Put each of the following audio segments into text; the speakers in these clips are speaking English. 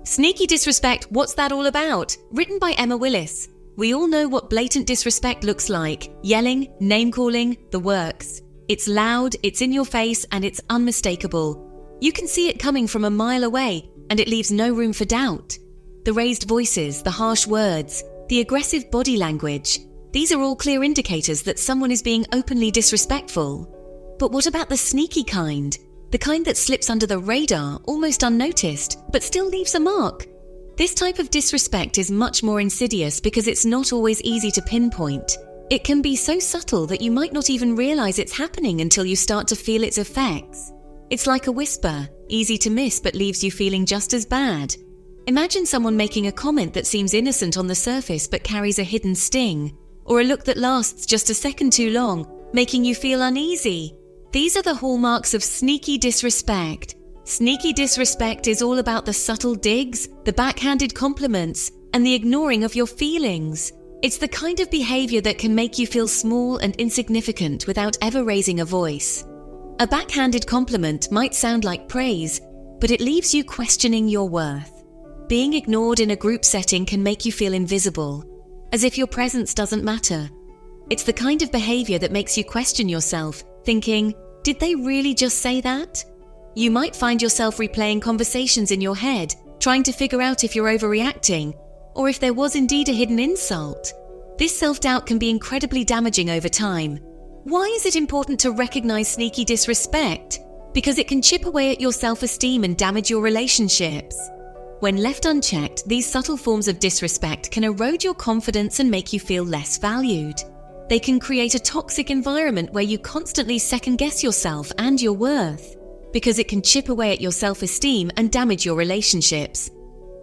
Sneaky disrespect, what's that all about? Written by Emma Willis. We all know what blatant disrespect looks like. Yelling, name-calling, the works. It's loud, it's in your face, and it's unmistakable. You can see it coming from a mile away, and it leaves no room for doubt. The raised voices, the harsh words, the aggressive body language. These are all clear indicators that someone is being openly disrespectful. But what about the sneaky kind? The kind that slips under the radar, almost unnoticed, but still leaves a mark. This type of disrespect is much more insidious because it's not always easy to pinpoint. It can be so subtle that you might not even realize it's happening until you start to feel its effects. It's like a whisper, easy to miss but leaves you feeling just as bad. Imagine someone making a comment that seems innocent on the surface but carries a hidden sting, or a look that lasts just a second too long, making you feel uneasy. These are the hallmarks of sneaky disrespect. Sneaky disrespect is all about the subtle digs, the backhanded compliments, and the ignoring of your feelings. It's the kind of behavior that can make you feel small and insignificant without ever raising a voice. A backhanded compliment might sound like praise, but it leaves you questioning your worth. Being ignored in a group setting can make you feel invisible, as if your presence doesn't matter. It's the kind of behavior that makes you question yourself, thinking, did they really just say that? You might find yourself replaying conversations in your head, trying to figure out if you're overreacting, or if there was indeed a hidden insult. This self-doubt can be incredibly damaging over time. Why is it important to recognize sneaky disrespect? Because it can chip away at your self-esteem and damage your relationships. When left unchecked, these subtle forms of disrespect can erode your confidence and make you feel less valued. They can create a toxic environment where you constantly second-guess yourself and your worth, because it can chip away at your self-esteem and damage your relationships.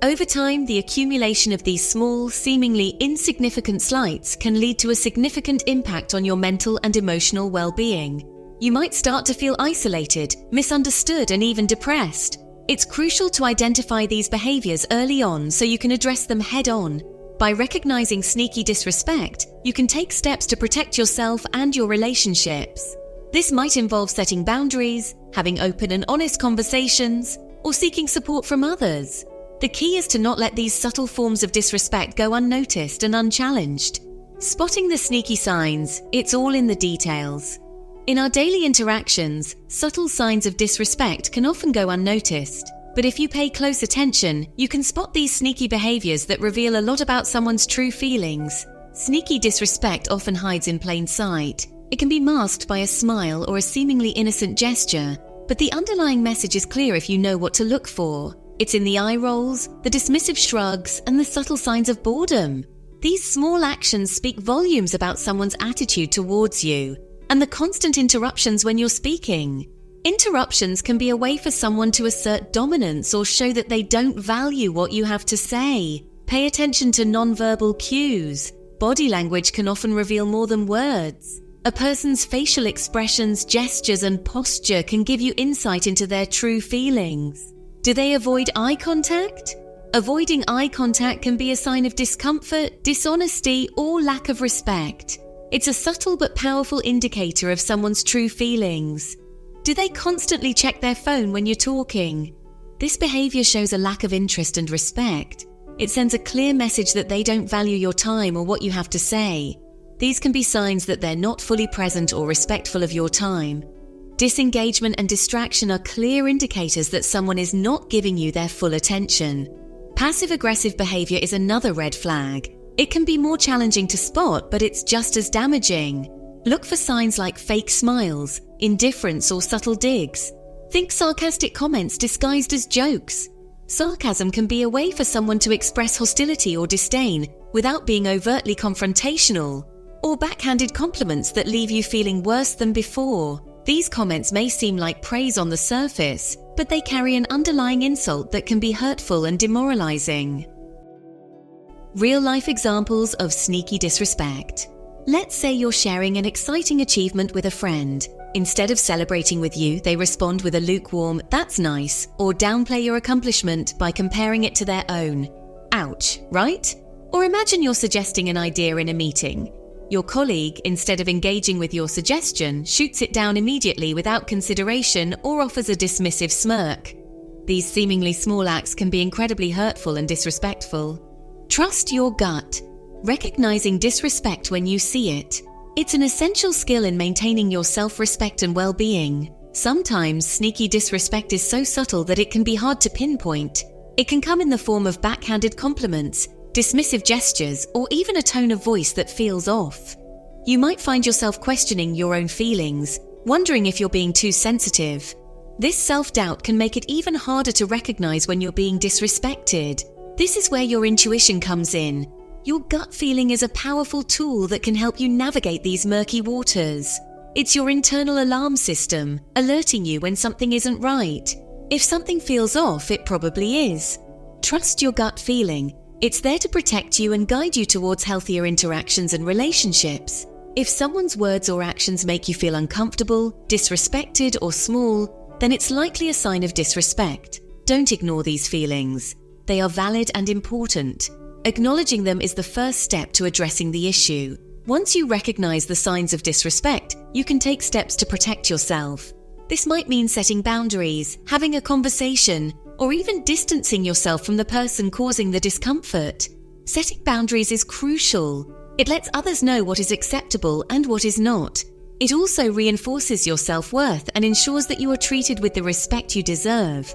Over time, the accumulation of these small, seemingly insignificant slights can lead to a significant impact on your mental and emotional well-being. You might start to feel isolated, misunderstood, and even depressed. It's crucial to identify these behaviors early on so you can address them head-on. By recognizing sneaky disrespect, you can take steps to protect yourself and your relationships. This might involve setting boundaries, having open and honest conversations, or seeking support from others. The key is to not let these subtle forms of disrespect go unnoticed and unchallenged. Spotting the sneaky signs, it's all in the details. In our daily interactions, subtle signs of disrespect can often go unnoticed. But if you pay close attention, you can spot these sneaky behaviors that reveal a lot about someone's true feelings. Sneaky disrespect often hides in plain sight. It can be masked by a smile or a seemingly innocent gesture, but the underlying message is clear if you know what to look for. It's in the eye rolls, the dismissive shrugs, and the subtle signs of boredom. These small actions speak volumes about someone's attitude towards you, and the constant interruptions when you're speaking. Interruptions can be a way for someone to assert dominance or show that they don't value what you have to say. Pay attention to nonverbal cues. Body language can often reveal more than words. A person's facial expressions, gestures, and posture can give you insight into their true feelings. Do they avoid eye contact? Avoiding eye contact can be a sign of discomfort, dishonesty, or lack of respect. It's a subtle but powerful indicator of someone's true feelings. Do they constantly check their phone when you're talking? This behavior shows a lack of interest and respect. It sends a clear message that they don't value your time or what you have to say. These can be signs that they're not fully present or respectful of your time. Disengagement and distraction are clear indicators that someone is not giving you their full attention. Passive-aggressive behavior is another red flag. It can be more challenging to spot, but it's just as damaging. Look for signs like fake smiles, indifference, or subtle digs. Think sarcastic comments disguised as jokes. Sarcasm can be a way for someone to express hostility or disdain without being overtly confrontational, or backhanded compliments that leave you feeling worse than before. These comments may seem like praise on the surface, but they carry an underlying insult that can be hurtful and demoralizing. Real-life examples of sneaky disrespect. Let's say you're sharing an exciting achievement with a friend. Instead of celebrating with you, they respond with a lukewarm, "That's nice," or downplay your accomplishment by comparing it to their own. Ouch, right? Or imagine you're suggesting an idea in a meeting. Your colleague, instead of engaging with your suggestion, shoots it down immediately without consideration or offers a dismissive smirk. These seemingly small acts can be incredibly hurtful and disrespectful. Trust your gut. Recognizing disrespect when you see it. It's an essential skill in maintaining your self-respect and well-being. Sometimes sneaky disrespect is so subtle that it can be hard to pinpoint. It can come in the form of backhanded compliments, dismissive gestures, or even a tone of voice that feels off. You might find yourself questioning your own feelings, wondering if you're being too sensitive. This self-doubt can make it even harder to recognize when you're being disrespected. This is where your intuition comes in. Your gut feeling is a powerful tool that can help you navigate these murky waters. It's your internal alarm system, alerting you when something isn't right. If something feels off, it probably is. Trust your gut feeling. It's there to protect you and guide you towards healthier interactions and relationships. If someone's words or actions make you feel uncomfortable, disrespected, or small, then it's likely a sign of disrespect. Don't ignore these feelings. They are valid and important. Acknowledging them is the first step to addressing the issue. Once you recognize the signs of disrespect, you can take steps to protect yourself. This might mean setting boundaries, having a conversation, or even distancing yourself from the person causing the discomfort. Setting boundaries is crucial. It lets others know what is acceptable and what is not. It also reinforces your self-worth and ensures that you are treated with the respect you deserve.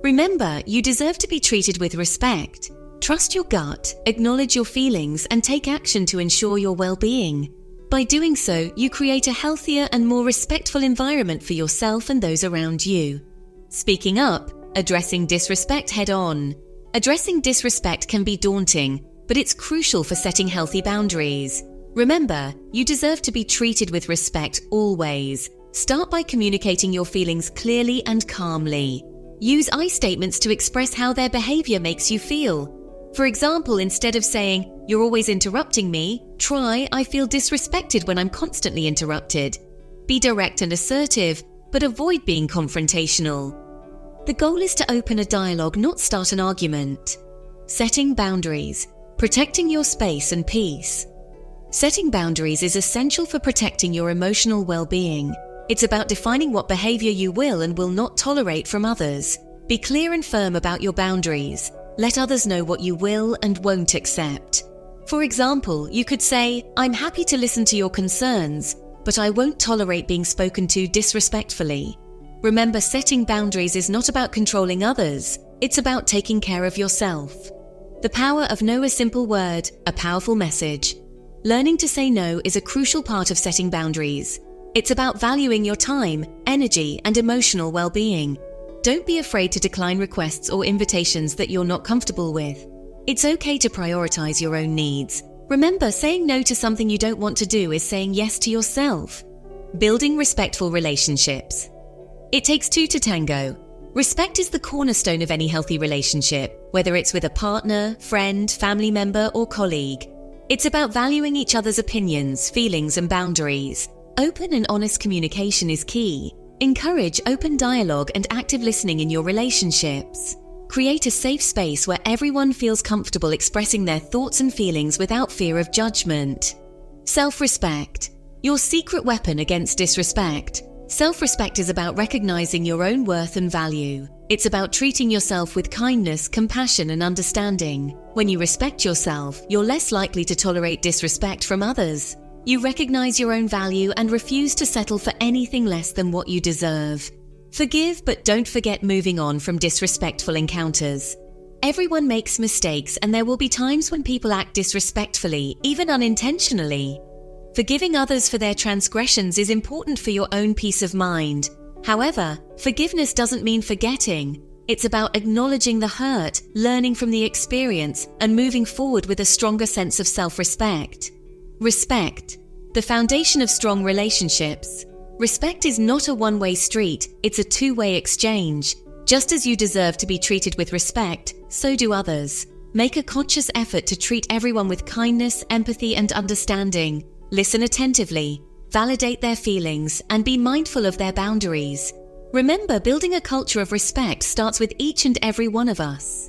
Remember, you deserve to be treated with respect. Trust your gut, acknowledge your feelings, and take action to ensure your well-being. By doing so, you create a healthier and more respectful environment for yourself and those around you. Speaking up, addressing disrespect head-on. Addressing disrespect can be daunting, but it's crucial for setting healthy boundaries. Remember, you deserve to be treated with respect always. Start by communicating your feelings clearly and calmly. Use I statements to express how their behavior makes you feel. For example, instead of saying, "You're always interrupting me," try, "I feel disrespected when I'm constantly interrupted." Be direct and assertive, but avoid being confrontational. The goal is to open a dialogue, not start an argument. Setting boundaries. Protecting your space and peace. Setting boundaries is essential for protecting your emotional well-being. It's about defining what behavior you will and will not tolerate from others. Be clear and firm about your boundaries. Let others know what you will and won't accept. For example, you could say, "I'm happy to listen to your concerns, but I won't tolerate being spoken to disrespectfully." Remember, setting boundaries is not about controlling others. It's about taking care of yourself. The power of no, a simple word, a powerful message. Learning to say no is a crucial part of setting boundaries. It's about valuing your time, energy, and emotional well-being. Don't be afraid to decline requests or invitations that you're not comfortable with. It's okay to prioritize your own needs. Remember, saying no to something you don't want to do is saying yes to yourself. Building respectful relationships. It takes two to tango. Respect is the cornerstone of any healthy relationship, whether it's with a partner, friend, family member, or colleague. It's about valuing each other's opinions, feelings, and boundaries. Open and honest communication is key. Encourage open dialogue and active listening in your relationships. Create a safe space where everyone feels comfortable expressing their thoughts and feelings without fear of judgment. Self-respect. Your secret weapon against disrespect. Self-respect is about recognizing your own worth and value. It's about treating yourself with kindness, compassion, and understanding. When you respect yourself, you're less likely to tolerate disrespect from others. You recognize your own value and refuse to settle for anything less than what you deserve. Forgive, but don't forget moving on from disrespectful encounters. Everyone makes mistakes, and there will be times when people act disrespectfully, even unintentionally. Forgiving others for their transgressions is important for your own peace of mind. However, forgiveness doesn't mean forgetting. It's about acknowledging the hurt, learning from the experience, and moving forward with a stronger sense of self-respect. Respect. The foundation of strong relationships. Respect is not a one-way street, it's a two-way exchange. Just as you deserve to be treated with respect, so do others. Make a conscious effort to treat everyone with kindness, empathy, and understanding. Listen attentively, validate their feelings, and be mindful of their boundaries. Remember, building a culture of respect starts with each and every one of us.